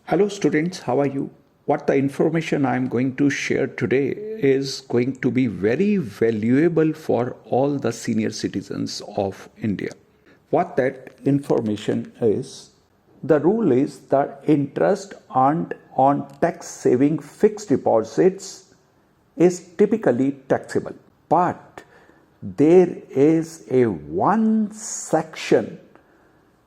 Hello students, how are you? What the information I am going to share today is going to be very valuable for all the senior citizens of India. What that information is, the rule is that interest earned on tax saving fixed deposits is typically taxable. But there is a one section,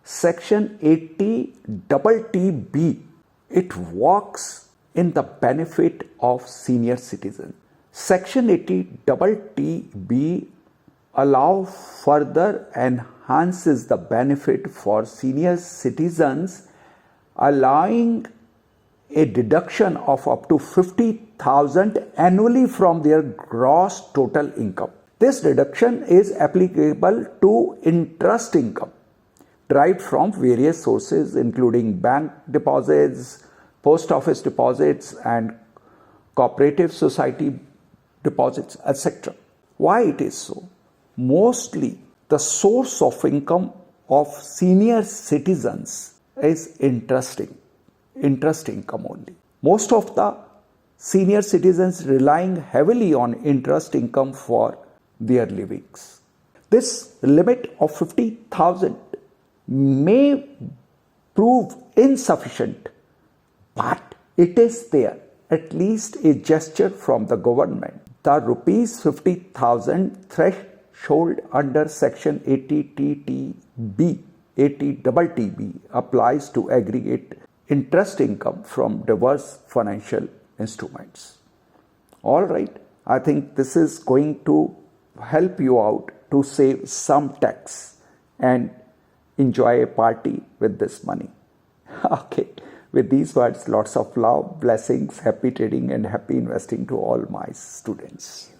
section 80ttd. It works in the benefit of senior citizens. Section 80ttb allow further enhances the benefit for senior citizens, allowing a deduction of up to 50,000 annually from their gross total income. This deduction is applicable to interest income derived from various sources including bank deposits, post office deposits and cooperative society deposits, etc. Why it is so? Mostly the source of income of senior citizens is interest income only. Most of the senior citizens relying heavily on interest income for their livings. This limit of 50,000 may prove insufficient, but it is there, at least a gesture from the government. The rupees 50,000 threshold under section 80ttb applies to aggregate interest income from diverse financial instruments. All right, I think this is going to help you out to save some tax and enjoy a party with this money. Okay, with these words, lots of love, blessings, happy trading and happy investing to all my students.